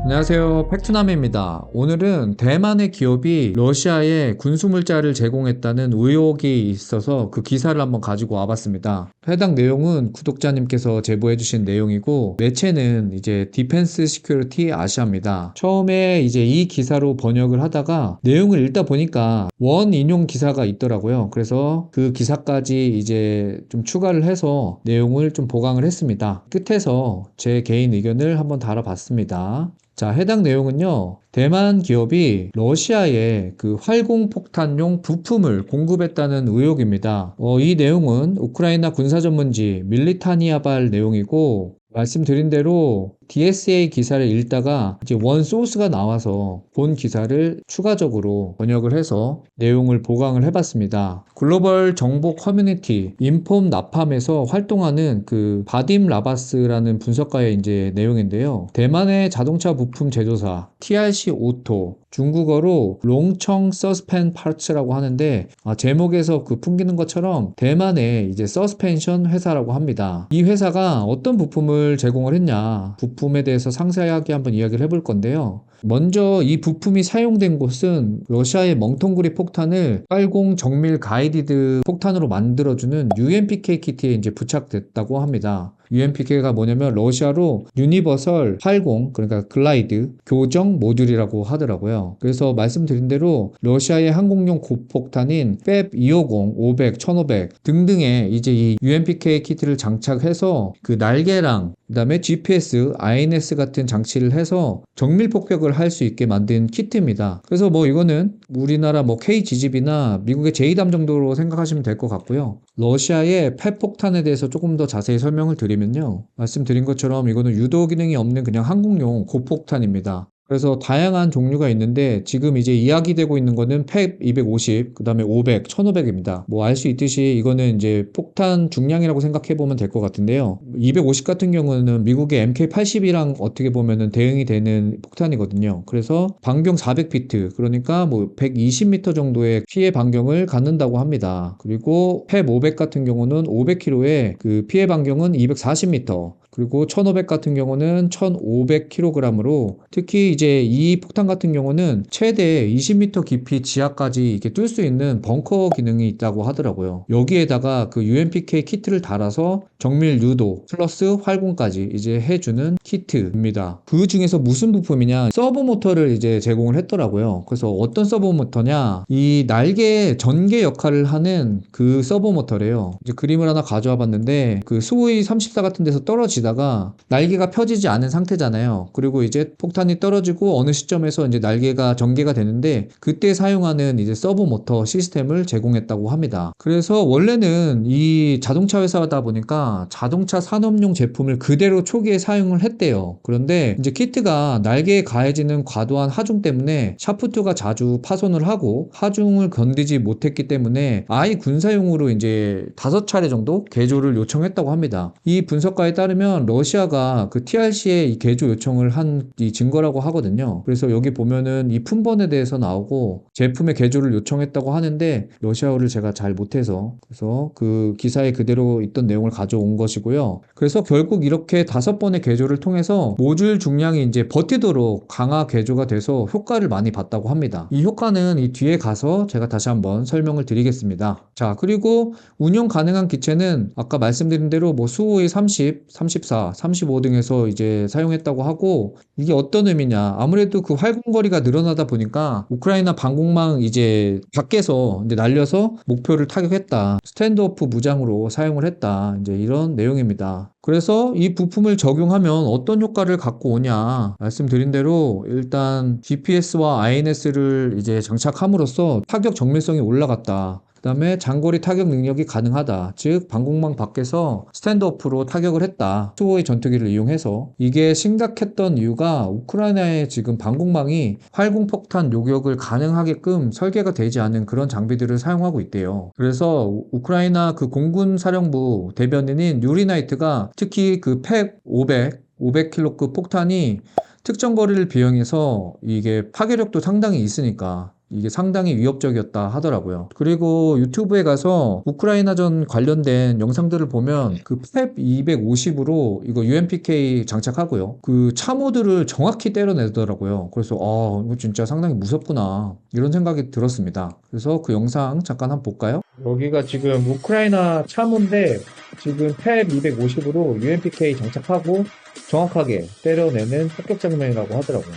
안녕하세요. 팩트남입니다. 오늘은 대만의 기업이 러시아에 군수물자를 제공했다는 의혹이 있어서 그 기사를 한번 가지고 와봤습니다. 해당 내용은 구독자님께서 제보해주신 내용이고, 매체는 이제 디펜스 시큐리티 아시아입니다. 처음에 이제 이 기사로 번역을 하다가 내용을 읽다 보니까 원 인용 기사가 있더라고요. 그래서 그 기사까지 이제 좀 추가를 해서 내용을 좀 보강을 했습니다. 끝에서 제 개인 의견을 한번 달아봤습니다. 자, 해당 내용은요, 대만 기업이 러시아에 그 활공폭탄용 부품을 공급했다는 의혹입니다. 이 내용은 우크라이나 군사전문지 밀리타니아발 내용이고, 말씀드린 대로 DSA 기사를 읽다가 이제 원 소스가 나와서 본 기사를 추가적으로 번역을 해서 내용을 보강을 해봤습니다. 글로벌 정보 커뮤니티 인폼 나팜에서 활동하는 그 바딤 라바스라는 분석가의 이제 내용인데요. 대만의 자동차 부품 제조사 TRC 오토, 중국어로 롱청 서스펜 파츠라고 하는데, 제목에서 그 풍기는 것처럼 대만의 이제 서스펜션 회사라고 합니다. 이 회사가 어떤 부품을 제공을 했냐, 부품에 대해서 상세하게 한번 이야기를 해볼 건데요. 먼저 이 부품이 사용된 곳은 러시아의 멍텅구리 폭탄을 빨공 정밀 가이디드 폭탄으로 만들어주는 UMPK 키트에 이제 부착됐다고 합니다. UMPK가 뭐냐면 러시아로 유니버설 활공, 그러니까 글라이드 교정 모듈이라고 하더라고요. 그래서 말씀드린 대로 러시아의 항공용 고폭탄인 FEB 250, 500, 1500 등등의 이제 이 UMPK 키트를 장착해서 그 날개랑 그다음에 GPS, INS 같은 장치를 해서 정밀 폭격을 할 수 있게 만든 키트입니다. 그래서 뭐 이거는 우리나라 뭐 KGGB나 미국의 제이담 정도로 생각하시면 될 것 같고요. 러시아의 폐폭탄에 대해서 조금 더 자세히 설명을 드리면요. 말씀드린 것처럼 이거는 유도 기능이 없는 그냥 항공용 고폭탄입니다. 그래서 다양한 종류가 있는데 지금 이제 이야기되고 있는 거는 팩 250, 그 다음에 500, 1500입니다. 뭐 알 수 있듯이 이거는 이제 폭탄 중량이라고 생각해 보면 될 것 같은데요. 250 같은 경우는 미국의 MK80이랑 어떻게 보면은 대응이 되는 폭탄이거든요. 그래서 반경 400피트, 그러니까 뭐 120m 정도의 피해 반경을 갖는다고 합니다. 그리고 팩 500 같은 경우는 500km의 그 피해 반경은 240m, 그리고 1500 같은 경우는 1500kg으로, 특히 이제 이 폭탄 같은 경우는 최대 20m 깊이 지하까지 이렇게 뚫을 수 있는 벙커 기능이 있다고 하더라고요. 여기에다가 그 UMPK 키트를 달아서 정밀 유도 플러스 활공까지 이제 해주는 키트입니다. 그 중에서 무슨 부품이냐, 서버 모터를 이제 제공을 했더라고요. 그래서 어떤 서버 모터냐, 이 날개 전개 역할을 하는 그 서버 모터래요. 이제 그림을 하나 가져와 봤는데, 그 수호이 34 같은 데서 떨어지다가 날개가 펴지지 않은 상태잖아요. 그리고 이제 폭탄이 떨어지고 어느 시점에서 이제 날개가 전개가 되는데, 그때 사용하는 이제 서버 모터 시스템을 제공했다고 합니다. 그래서 원래는 이 자동차 회사다 보니까 자동차 산업용 제품을 그대로 초기에 사용을 했대요. 그런데 이제 키트가 날개에 가해지는 과도한 하중 때문에 샤프트가 자주 파손을 하고 하중을 견디지 못했기 때문에 아예 군사용으로 이제 5차례 정도 개조를 요청했다고 합니다. 이 분석가에 따르면 러시아가 그 TRC에 이 개조 요청을 한 이 증거라고 하거든요. 그래서 여기 보면은 이 품번에 대해서 나오고 제품의 개조를 요청했다고 하는데, 러시아어를 제가 잘 못해서 그래서 그 기사에 그대로 있던 내용을 가져온 것이고요. 그래서 결국 이렇게 5번의 개조를 통해서 모듈 중량이 이제 버티도록 강화 개조가 돼서 효과를 많이 봤다고 합니다. 이 효과는 이 뒤에 가서 제가 다시 한번 설명을 드리겠습니다. 자, 그리고 운용 가능한 기체는 아까 말씀드린 대로 뭐 수호의 30, 34, 35 등에서 이제 사용했다고 하고, 이게 어떤 의미냐, 아무래도 그 활공거리가 늘어나다 보니까 우크라이나 방공망 이제 밖에서 이제 날려서 목표를 타격했다, 스탠드오프 무장으로 사용을 했다, 이제 이런 내용입니다. 그래서 이 부품을 적용하면 어떤 효과를 갖고 오냐, 말씀드린 대로 일단 GPS와 INS를 이제 장착함으로써 타격 정밀성이 올라갔다. 그 다음에 장거리 타격 능력이 가능하다. 즉 방공망 밖에서 스탠드오프로 타격을 했다. 수호의 전투기를 이용해서. 이게 심각했던 이유가 우크라이나의 지금 방공망이 활공폭탄 요격을 가능하게끔 설계가 되지 않은 그런 장비들을 사용하고 있대요. 그래서 우크라이나 그 공군사령부 대변인인 유리나이트가 특히 그 팩 500, 500kg급 폭탄이 특정 거리를 비행해서 이게 파괴력도 상당히 있으니까 이게 상당히 위협적이었다 하더라고요. 그리고 유튜브에 가서 우크라이나전 관련된 영상들을 보면 그 펩 250으로 이거 UMPK 장착하고요. 그 참호들을 정확히 때려내더라고요. 그래서 이거 진짜 상당히 무섭구나 이런 생각이 들었습니다. 그래서 그 영상 잠깐 한번 볼까요? 여기가 지금 우크라이나 참호인데 지금 펩 250으로 UMPK 장착하고 정확하게 때려내는 합격 장면이라고 하더라고요.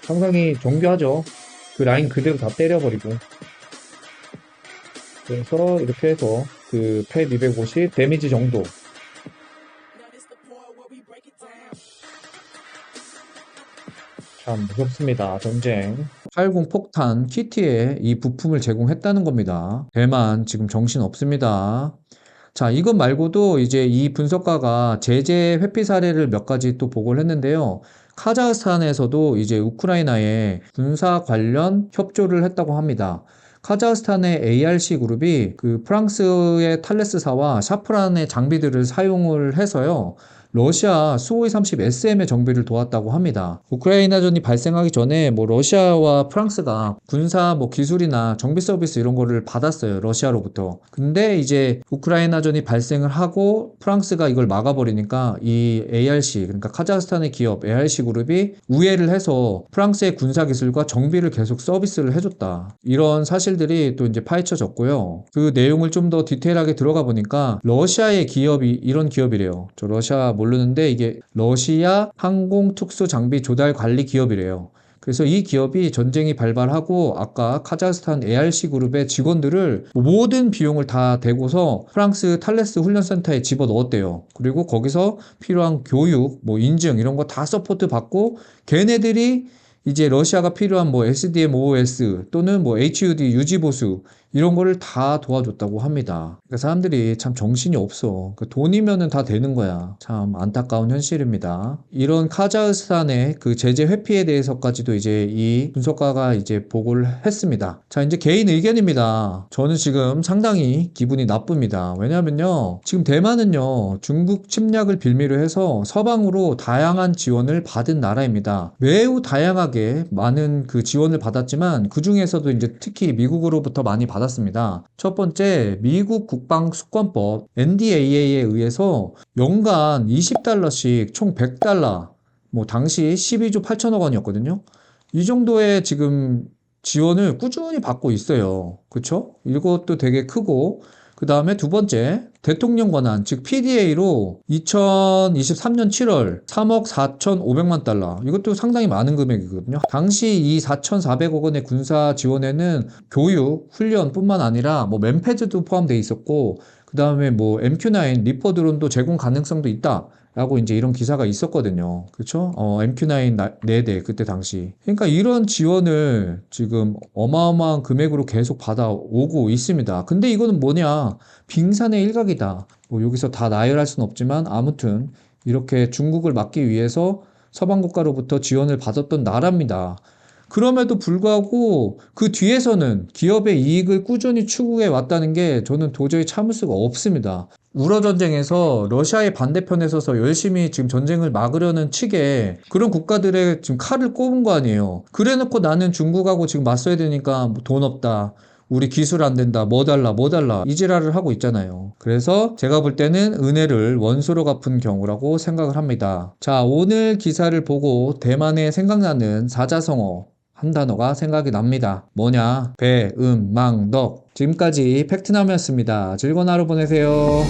상당히 정교하죠. 그 라인 그대로 다 때려버리고. 그래서 이렇게 해서 그 펫 250 데미지 정도. 참 무섭습니다. 전쟁. 80 폭탄 키트에 이 부품을 제공했다는 겁니다. 대만 지금 정신 없습니다. 자, 이것 말고도 이제 이 분석가가 제재 회피 사례를 몇 가지 또 보고를 했는데요. 카자흐스탄에서도 이제 우크라이나에 군사 관련 협조를 했다고 합니다. 카자흐스탄의 ARC 그룹이 그 프랑스의 탈레스사와 샤프란의 장비들을 사용을 해서요. 러시아 수호이 30 SM의 정비를 도왔다고 합니다. 우크라이나전이 발생하기 전에 뭐 러시아와 프랑스가 군사 뭐 기술이나 정비 서비스 이런 거를 받았어요. 러시아로부터. 근데 이제 우크라이나전이 발생을 하고 프랑스가 이걸 막아버리니까 이 ARC, 그러니까 카자흐스탄의 기업 ARC 그룹이 우회를 해서 프랑스의 군사 기술과 정비를 계속 서비스를 해줬다. 이런 사실들이 또 이제 파헤쳐졌고요. 그 내용을 좀 더 디테일하게 들어가 보니까 러시아의 기업이 이런 기업이래요. 저 러시아 모르는데 이게 러시아 항공특수장비 조달 관리 기업이래요. 그래서 이 기업이 전쟁이 발발하고 아까 카자흐스탄 ARC 그룹의 직원들을 모든 비용을 다 대고서 프랑스 탈레스 훈련센터에 집어넣었대요. 그리고 거기서 필요한 교육, 뭐 인증 이런 거 다 서포트 받고 걔네들이 이제 러시아가 필요한 뭐 SDMOS 또는 뭐 HUD 유지보수 이런 거를 다 도와줬다고 합니다. 그러니까 사람들이 참 정신이 없어. 그러니까 돈이면은 다 되는 거야. 참 안타까운 현실입니다. 이런 카자흐스탄의 그 제재 회피에 대해서까지도 이제 이 분석가가 이제 보고를 했습니다. 자, 이제 개인 의견입니다. 저는 지금 상당히 기분이 나쁩니다. 왜냐면요. 지금 대만은요. 중국 침략을 빌미로 해서 서방으로 다양한 지원을 받은 나라입니다. 매우 다양하게 많은 그 지원을 받았지만 그 중에서도 이제 특히 미국으로부터 많이 받았습니다. 첫 번째, 미국 국방수권법 NDAA에 의해서 연간 20달러씩 총 100달러, 뭐 당시 12조 8천억 원이었거든요. 이 정도의 지금 지원을 꾸준히 받고 있어요. 그쵸? 이것도 되게 크고, 그 다음에 두 번째, 대통령 권한, 즉 PDA로 2023년 7월 3억 4,500만 달러. 이것도 상당히 많은 금액이거든요. 당시 이 4,400억 원의 군사 지원에는 교육, 훈련뿐만 아니라 뭐 맨패드도 포함되어 있었고, 그 다음에 뭐 MQ-9 리퍼 드론도 제공 가능성도 있다. 라고 이제 이런 기사가 있었거든요. 그쵸? MQ-9 4대, 그때 당시. 그러니까 이런 지원을 지금 어마어마한 금액으로 계속 받아오고 있습니다. 근데 이거는 뭐냐? 빙산의 일각이다. 뭐 여기서 다 나열할 수는 없지만 아무튼 이렇게 중국을 막기 위해서 서방 국가로부터 지원을 받았던 나라입니다. 그럼에도 불구하고 그 뒤에서는 기업의 이익을 꾸준히 추구해 왔다는 게 저는 도저히 참을 수가 없습니다. 우러 전쟁에서 러시아의 반대편에 서서 열심히 지금 전쟁을 막으려는 측에 그런 국가들의 지금 칼을 꼽은 거 아니에요. 그래 놓고 나는 중국하고 지금 맞서야 되니까 뭐돈 없다. 우리 기술 안 된다. 뭐 달라 이 지랄을 하고 있잖아요. 그래서 제가 볼 때는 은혜를 원수로 갚은 경우라고 생각을 합니다. 자, 오늘 기사를 보고 대만에 생각나는 사자성어 한 단어가 생각이 납니다. 뭐냐? 배, 망, 덕. 지금까지 팩트남이었습니다. 즐거운 하루 보내세요.